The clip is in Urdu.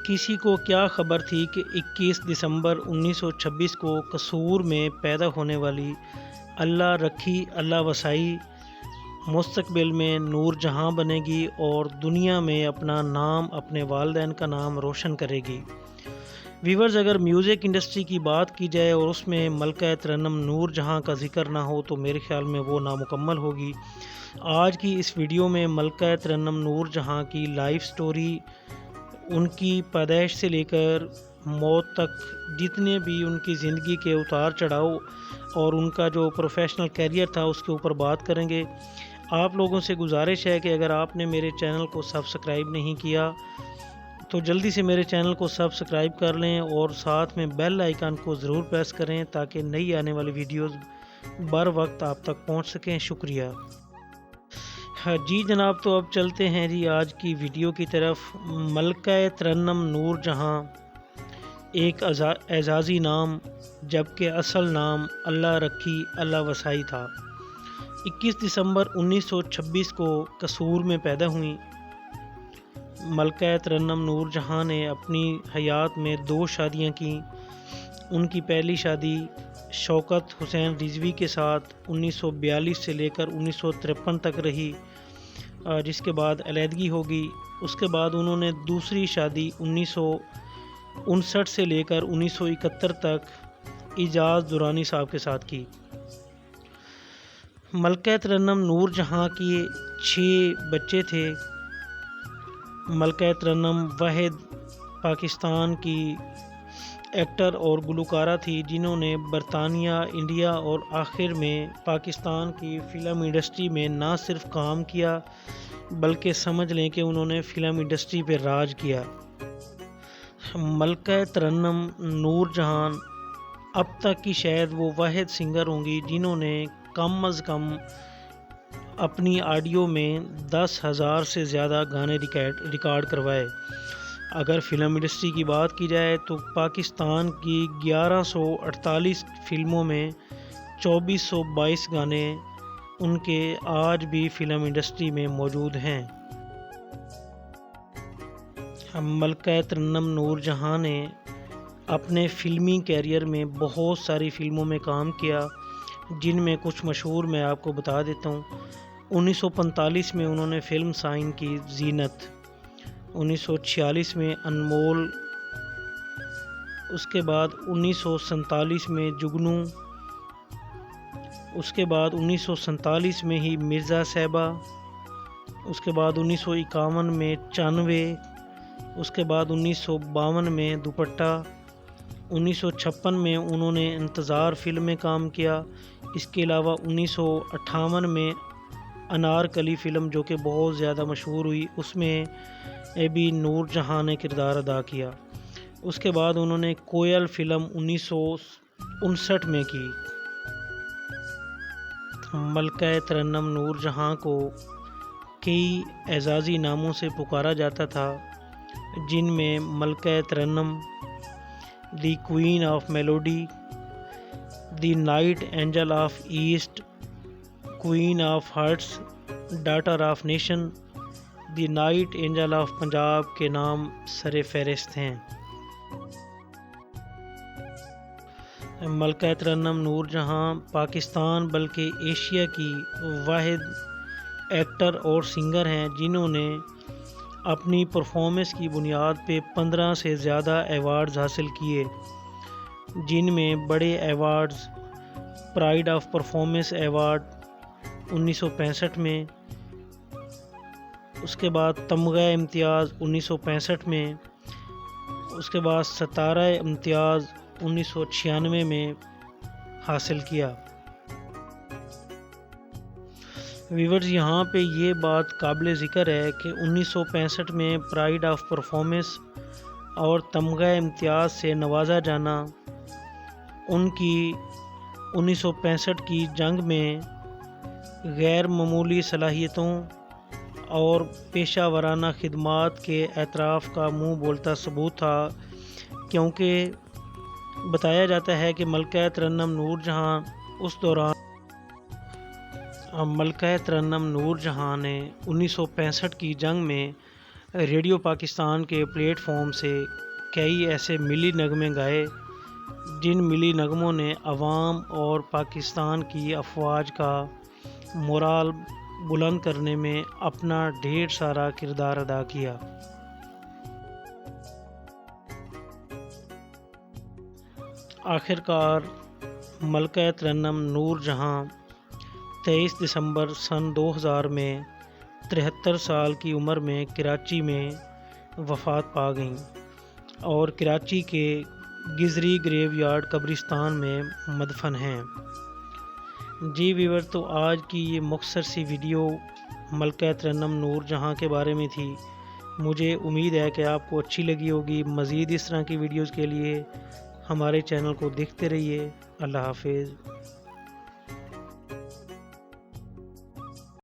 کسی کو کیا خبر تھی کہ 21 دسمبر 1926 کو قصور میں پیدا ہونے والی اللہ رکھی اللہ وسائی مستقبل میں نور جہاں بنے گی اور دنیا میں اپنا نام اپنے والدین کا نام روشن کرے گی۔ ویورز، اگر میوزک انڈسٹری کی بات کی جائے اور اس میں ملکہ ترنم نور جہاں کا ذکر نہ ہو تو میرے خیال میں وہ نامکمل ہوگی۔ آج کی اس ویڈیو میں ملکہ ترنم نور جہاں کی لائف سٹوری، ان کی پیدائش سے لے کر موت تک جتنے بھی ان کی زندگی کے اتار چڑھاؤ اور ان کا جو پروفیشنل کیریئر تھا اس کے اوپر بات کریں گے۔ آپ لوگوں سے گزارش ہے کہ اگر آپ نے میرے چینل کو سبسکرائب نہیں کیا تو جلدی سے میرے چینل کو سبسکرائب کر لیں اور ساتھ میں بیل آئیکن کو ضرور پریس کریں تاکہ نئی آنے والی ویڈیوز بر وقت آپ تک پہنچ سکیں۔ شکریہ۔ جی جناب، تو اب چلتے ہیں جی آج کی ویڈیو کی طرف۔ ملکہ ترنم نور جہاں ایک اعزازی نام جبکہ اصل نام اللہ رکھی اللہ وسائی تھا۔ 21 دسمبر 1926 کو قصور میں پیدا ہوئیں۔ ملکہ ترنم نور جہاں نے اپنی حیات میں 2 شادیاں کیں۔ ان کی پہلی شادی شوکت حسین رضوی کے ساتھ 1942 سے لے کر 1953 تک رہی، جس کے بعد علیحدگی ہوگی۔ اس کے بعد انہوں نے دوسری شادی 1959 سے لے کر 1971 تک اعجاز درانی صاحب کے ساتھ کی۔ ملکہ ترنم نور جہاں کے 6 بچے تھے۔ ملکہ ترنم واحد پاکستان کی ایکٹر اور گلوکارہ تھی جنہوں نے برطانیہ، انڈیا اور آخر میں پاکستان کی فلم انڈسٹری میں نہ صرف کام کیا بلکہ سمجھ لیں کہ انہوں نے فلم انڈسٹری پہ راج کیا۔ ملکہ ترنم نور جہاں اب تک کی شاید وہ واحد سنگر ہوں گی جنہوں نے کم از کم اپنی آڈیو میں 10,000 سے زیادہ گانے ریکارڈ کروائے۔ اگر فلم انڈسٹری کی بات کی جائے تو پاکستان کی 1148 فلموں میں 2422 گانے ان کے آج بھی فلم انڈسٹری میں موجود ہیں۔ ملکہ ترنم نور جہاں نے اپنے فلمی کیریئر میں بہت ساری فلموں میں کام کیا، جن میں کچھ مشہور میں آپ کو بتا دیتا ہوں۔ 1945 میں انہوں نے فلم سائن کی زینت، 1946 میں انمول، اس کے بعد 1947 میں جگنو، اس کے بعد 1947 میں ہی مرزا صاحبہ، اس کے بعد 1951 میں 94، اس کے بعد 1952 میں دوپٹہ، 1956 میں انہوں نے انتظار فلم میں کام کیا۔ اس کے علاوہ 1958 میں انارکلی فلم جو کہ بہت زیادہ مشہور ہوئی، اس میں بھی نور جہاں نے کردار ادا کیا۔ اس کے بعد انہوں نے کوئل فلم 1959 میں کی۔ ملکہ ترنم نور جہاں کو کئی اعزازی ناموں سے پکارا جاتا تھا، جن میں Malika Tarannum, the queen of melody, the night angel of east, queen of hearts, daughter of nation, the night angel of Punjab کے نام سر فہرست ہیں۔ ملکہ ترنم نور جہاں پاکستان بلکہ ایشیا کی واحد ایکٹر اور سنگر ہیں جنہوں نے اپنی پرفارمنس کی بنیاد پہ 15 سے زیادہ ایوارڈز حاصل کیے، جن میں بڑے awards pride of performance award 1965 میں، اس کے بعد تمغہ امتیاز 1965 میں، اس کے بعد ستارہ امتیاز 1996 میں حاصل کیا۔ ویورز، یہاں پہ یہ بات قابل ذکر ہے کہ 1965 میں پرائڈ آف پرفارمنس اور تمغہ امتیاز سے نوازا جانا ان کی 1965 کی جنگ میں غیر معمولی صلاحیتوں اور پیشہ ورانہ خدمات کے اعتراف کا منہ بولتا ثبوت تھا، کیونکہ بتایا جاتا ہے کہ ملکہ ترنم نور جہاں اس دوران ملکہ ترنم نور جہاں نے 1965 کی جنگ میں ریڈیو پاکستان کے پلیٹ فارم سے کئی ایسے ملی نغمے گائے جن ملی نغموں نے عوام اور پاکستان کی افواج کا مورال بلند کرنے میں اپنا ڈھیر سارا کردار ادا کیا۔ آخر کار ملکہ ترنم نور جہاں 23 دسمبر سن 2000 میں 73 سال کی عمر میں کراچی میں وفات پا گئیں اور کراچی کے گزری گریو یارڈ قبرستان میں مدفن ہیں۔ جی ویور، تو آج کی یہ مختصر سی ویڈیو ملکہ ترنم نور جہاں کے بارے میں تھی۔ مجھے امید ہے کہ آپ کو اچھی لگی ہوگی۔ مزید اس طرح کی ویڈیوز کے لیے ہمارے چینل کو دیکھتے رہیے۔ اللہ حافظ۔